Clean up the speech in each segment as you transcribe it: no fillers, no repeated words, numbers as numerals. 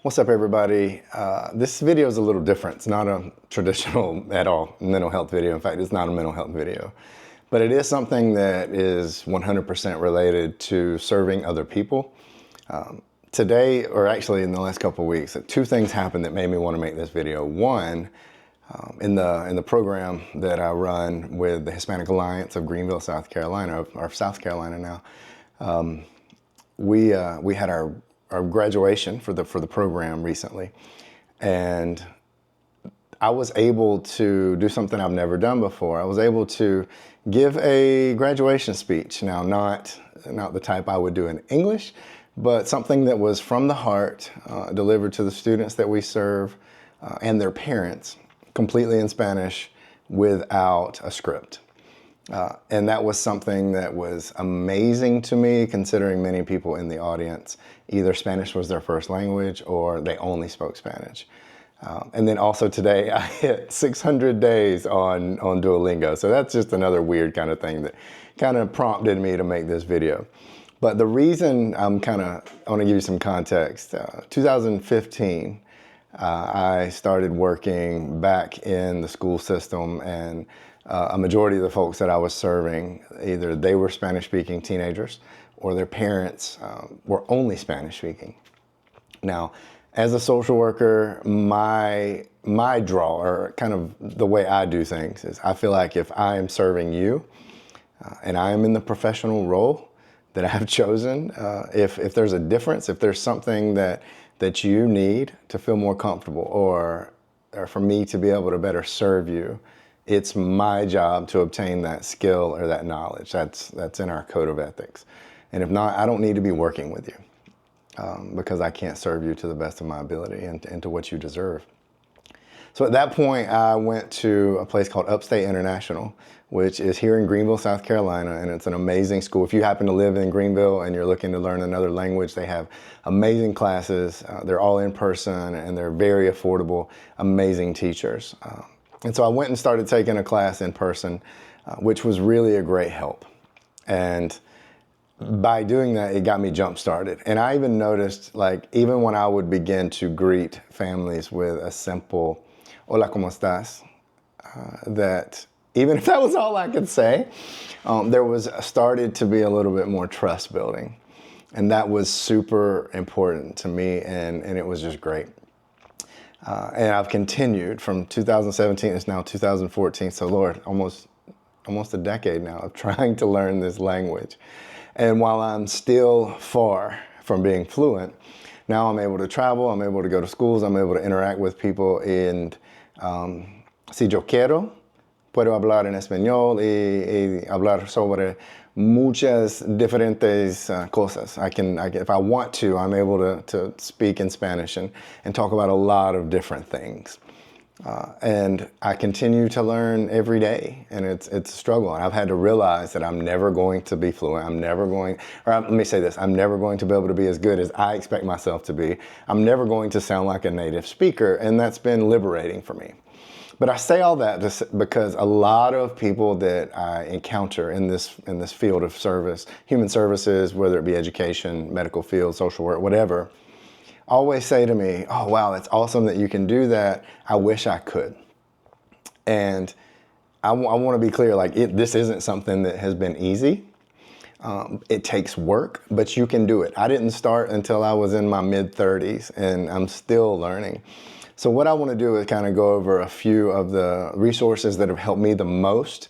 What's up, everybody? This video is a little different. It's not a traditional at all mental health video. In fact, it's not a mental health video. But it is something that is 100% related to serving other people. Today, or actually in the last couple of weeks, two things happened that made me want to make this video. One, in the program that I run with the Hispanic Alliance of Greenville, South Carolina, or South Carolina now, we had our graduation for the program recently, and I was able to do something I've never done before. I was able to give a graduation speech. Now, not the type I would do in English, but something that was from the heart, delivered to the students that we serve and their parents, completely in Spanish without a script. And that was something that was amazing to me, considering many people in the audience, either Spanish was their first language or they only spoke Spanish. And then also today, I hit 600 days on Duolingo. So that's just another weird kind of thing that kind of prompted me to make this video. But the reason I want to give you some context. 2015, I started working back in the school system, and a majority of the folks that I was serving, either they were Spanish-speaking teenagers or their parents were only Spanish-speaking. Now, as a social worker, my draw, or kind of the way I do things, is I feel like if I am serving you and I am in the professional role that I've chosen, if there's a difference, if there's something that you need to feel more comfortable, or for me to be able to better serve you, it's my job to obtain that skill or that knowledge. That's in our code of ethics. And if not, I don't need to be working with you because I can't serve you to the best of my ability and to what you deserve. So at that point, I went to a place called Upstate International, which is here in Greenville, South Carolina, and it's an amazing school. If you happen to live in Greenville and you're looking to learn another language, they have amazing classes. They're all in person and they're very affordable, amazing teachers. And so I went and started taking a class in person, which was really a great help. And by doing that, it got me jump started. And I even noticed, like, even when I would begin to greet families with a simple, "Hola, ¿cómo estás?" That even if that was all I could say, there was started to be a little bit more trust building. And that was super important to me, and it was just great. And I've continued from 2017, it's now 2014, so Lord, almost a decade now of trying to learn this language. And while I'm still far from being fluent, now I'm able to travel, I'm able to go to schools, I'm able to interact with people, and si yo quiero, puedo hablar en español y hablar sobre muchas diferentes cosas. I can, if I want to, I'm able to speak in Spanish and talk about a lot of different things. And I continue to learn every day, and it's a struggle. And I've had to realize that I'm never going to be fluent. I'm never going, or let me say this, I'm never going to be able to be as good as I expect myself to be. I'm never going to sound like a native speaker, and that's been liberating for me. But I say all that because a lot of people that I encounter in this field of service, human services, whether it be education, medical field, social work, whatever, always say to me, "Oh, wow, it's awesome that you can do that. I wish I could." And I want to be clear, like, this isn't something that has been easy. It takes work, but you can do it. I didn't start until I was in my mid-30s, and I'm still learning. So what I want to do is kind of go over a few of the resources that have helped me the most.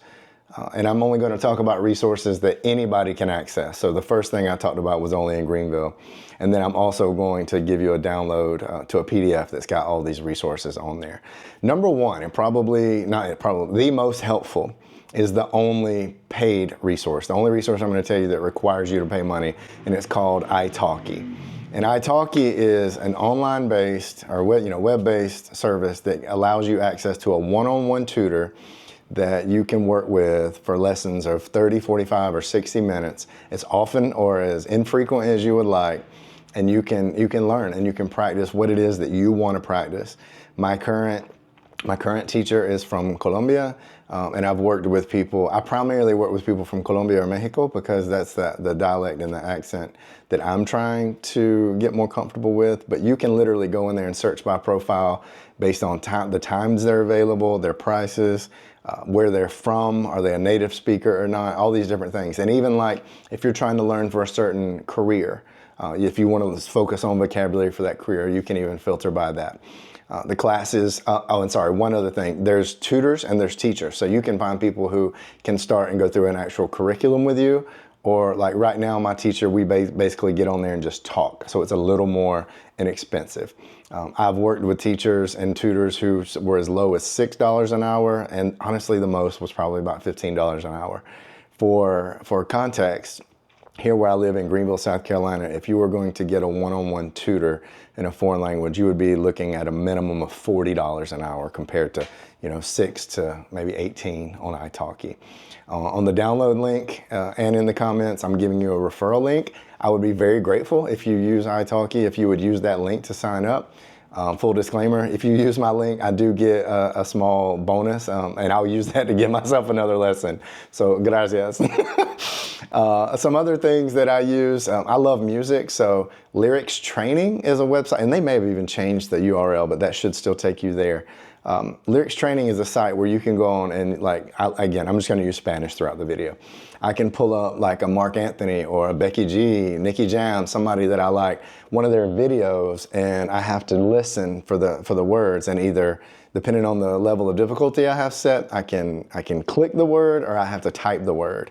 And I'm only going to talk about resources that anybody can access. So the first thing I talked about was only in Greenville. And then I'm also going to give you a download to a PDF that's got all these resources on there. Number one, and the most helpful, is the only paid resource. The only resource I'm going to tell you that requires you to pay money, and it's called italki. And italki is an online-based or web-based service that allows you access to a one-on-one tutor that you can work with for lessons of 30, 45, or 60 minutes. It's often or as infrequent as you would like, and you can learn and you can practice what it is that you want to practice. My current My current teacher is from Colombia, and I've worked with people. I primarily work with people from Colombia or Mexico because that's the dialect and the accent that I'm trying to get more comfortable with. But you can literally go in there and search by profile based on the times they're available, their prices, where they're from, are they a native speaker or not, all these different things. And even like if you're trying to learn for a certain career, if you want to focus on vocabulary for that career, you can even filter by that. The classes, oh, and sorry, one other thing, there's tutors and there's teachers. So you can find people who can start and go through an actual curriculum with you. Or like right now, my teacher, we basically get on there and just talk. So it's a little more inexpensive. I've worked with teachers and tutors who were as low as $6 an hour. And honestly, the most was probably about $15 an hour. For context, here where I live in Greenville, South Carolina, if you were going to get a one-on-one tutor in a foreign language, you would be looking at a minimum of $40 an hour compared to, $6 to maybe $18 on italki. On the download link and in the comments, I'm giving you a referral link. I would be very grateful if you use italki, if you would use that link to sign up. Full disclaimer, if you use my link, I do get a small bonus, and I'll use that to give myself another lesson. So, gracias. Some other things that I use, I love music, so Lyrics Training is a website, and they may have even changed the URL, but that should still take you there. Lyrics Training is a site where you can go on and again, I'm just going to use Spanish throughout the video. I can pull up like a Mark Anthony or a Becky G, Nicky Jam, somebody that I like, one of their videos, and I have to listen for the words, and either depending on the level of difficulty I have set, I can click the word or I have to type the word.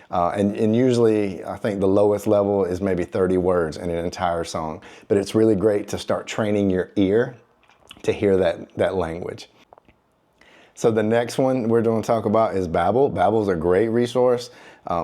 And usually I think the lowest level is maybe 30 words in an entire song, but it's really great to start training your ear to hear that language. So the next one we're going to talk about is Babbel. Babbel is a great resource.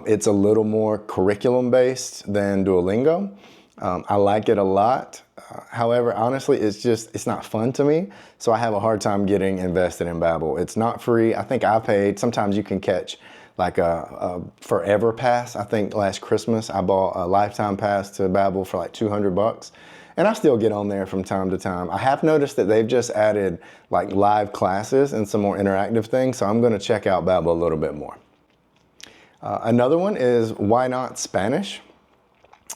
It's a little more curriculum based than Duolingo. I like it a lot. However, honestly, it's not fun to me. So I have a hard time getting invested in Babbel. It's not free. I think I paid, sometimes you can catch like a forever pass. I think last Christmas I bought a lifetime pass to Babbel for like $200. And I still get on there from time to time. I have noticed that they've just added like live classes and some more interactive things. So I'm going to check out Babbel a little bit more. Another one is Why Not Spanish.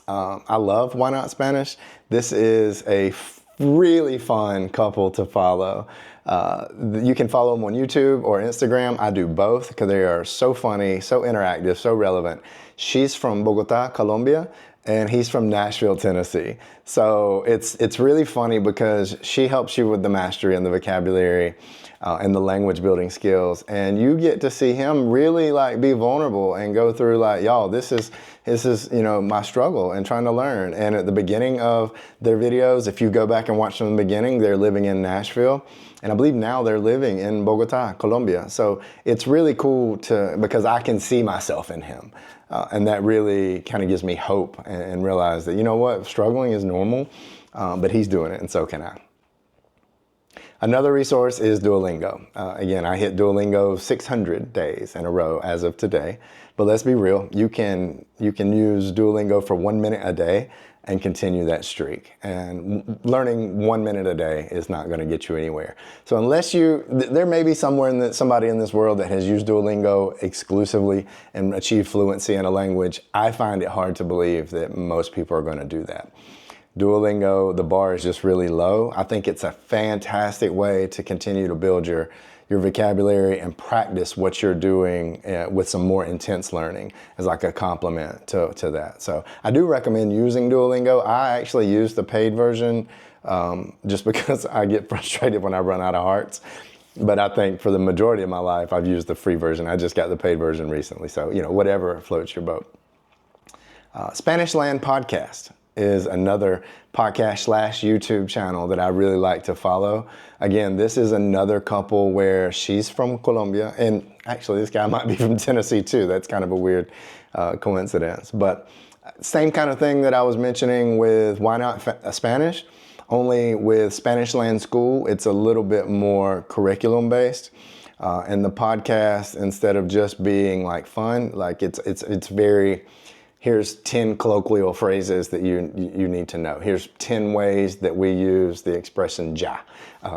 I love Why Not Spanish. This is a really fun couple to follow. You can follow them on YouTube or Instagram. I do both because they are so funny, so interactive, so relevant. She's from Bogota, Colombia, and he's from Nashville, Tennessee. So it's really funny because she helps you with the mastery and the vocabulary and the language building skills. And you get to see him really like be vulnerable and go through like, y'all, this is my struggle and trying to learn. And at the beginning of their videos, if you go back and watch them in the beginning, they're living in Nashville. And I believe now they're living in Bogota, Colombia. So it's really cool because I can see myself in him. And that really kind of gives me hope and realize that, you know what, struggling is normal, but he's doing it and so can I. Another resource is Duolingo. Again, I hit Duolingo 600 days in a row as of today. But let's be real, you can use Duolingo for 1 minute a day and continue that streak. And learning 1 minute a day is not going to get you anywhere. So unless there may be somebody in this world that has used Duolingo exclusively and achieved fluency in a language, I find it hard to believe that most people are going to do that. Duolingo, the bar is just really low. I think it's a fantastic way to continue to build your vocabulary and practice what you're doing with some more intense learning as like a complement to that. So I do recommend using Duolingo. I actually use the paid version just because I get frustrated when I run out of hearts. But I think for the majority of my life, I've used the free version. I just got the paid version recently. So, whatever floats your boat. Spanish Land Podcast is another podcast / YouTube channel that I really like to follow. Again, this is another couple where she's from Colombia, and actually this guy might be from Tennessee too. That's kind of a weird coincidence. But same kind of thing that I was mentioning with Why Not Spanish, only with Spanish Land School, it's a little bit more curriculum based. And the podcast, instead of just being like fun, like it's very here's 10 colloquial phrases that you need to know. Here's 10 ways that we use the expression ya.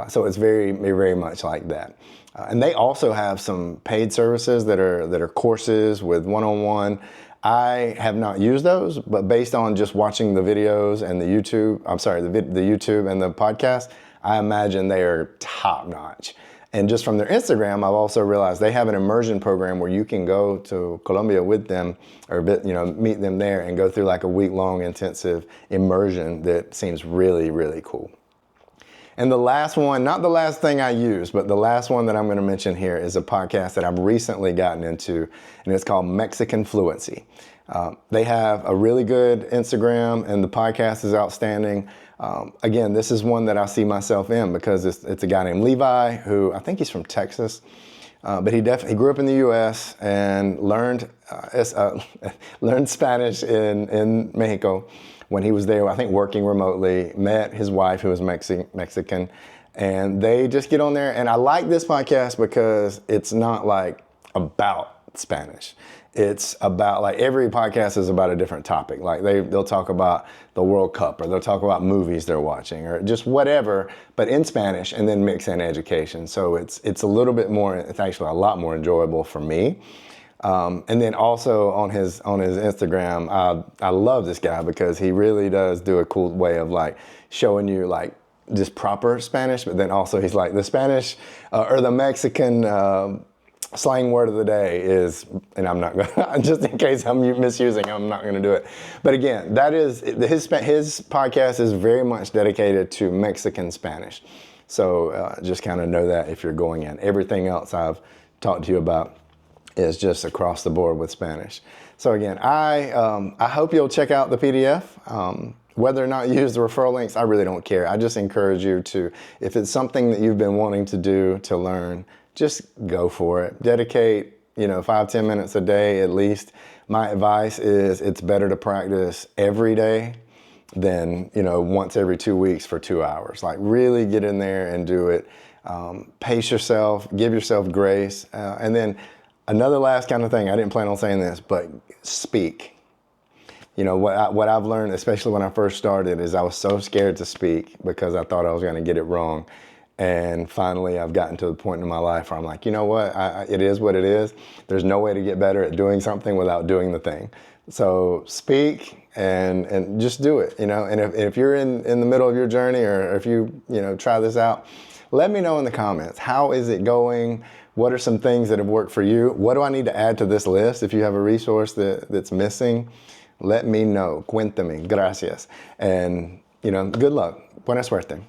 So it's very, very much like that. And they also have some paid services that are courses with one-on-one. I have not used those, but based on just watching the videos and the YouTube YouTube and the podcast, I imagine they are top notch. And just from their Instagram, I've also realized they have an immersion program where you can go to Colombia with them or meet them there and go through like a week-long intensive immersion that seems really, really cool. And the last one, not the last thing I use, but the last one that I'm going to mention here is a podcast that I've recently gotten into, and it's called Mexican Fluency. They have a really good Instagram, and the podcast is outstanding. Again, this is one that I see myself in because it's a guy named Levi, who I think he's from Texas, but he grew up in the U.S. and learned Spanish in Mexico. When he was there, I think working remotely, met his wife who was Mexican, and they just get on there. And I like this podcast because it's not like about Spanish. It's about, like, every podcast is about a different topic. Like they'll talk about the World Cup, or they'll talk about movies they're watching, or just whatever, but in Spanish, and then mix in education. So it's a little bit more, it's actually a lot more enjoyable for me. And then also on his Instagram, I love this guy because he really does do a cool way of like showing you like just proper Spanish, but then also he's like the Spanish or the Mexican slang word of the day is, and I'm not going just in case I'm misusing, I'm not going to do it. But again, that is his podcast is very much dedicated to Mexican Spanish. So just kind of know that if you're going in. Everything else I've talked to you about is just across the board with Spanish. So again, I hope you'll check out the PDF. Whether or not you use the referral links, I really don't care. I just encourage you to, if it's something that you've been wanting to do, to learn, just go for it. Dedicate, 5-10 minutes a day at least. My advice is it's better to practice every day than, once every 2 weeks for 2 hours. Like really get in there and do it. Pace yourself, give yourself grace. And then another last kind of thing, I didn't plan on saying this, but speak. What I've learned, especially when I first started, is I was so scared to speak because I thought I was going to get it wrong. And finally, I've gotten to the point in my life where I'm like, you know what? It is what it is. There's no way to get better at doing something without doing the thing. So speak and just do it, And if you're in the middle of your journey, or if you try this out, let me know in the comments. How is it going? What are some things that have worked for you? What do I need to add to this list? If you have a resource that's missing, let me know. Cuéntame. Gracias. And, good luck. Buena suerte.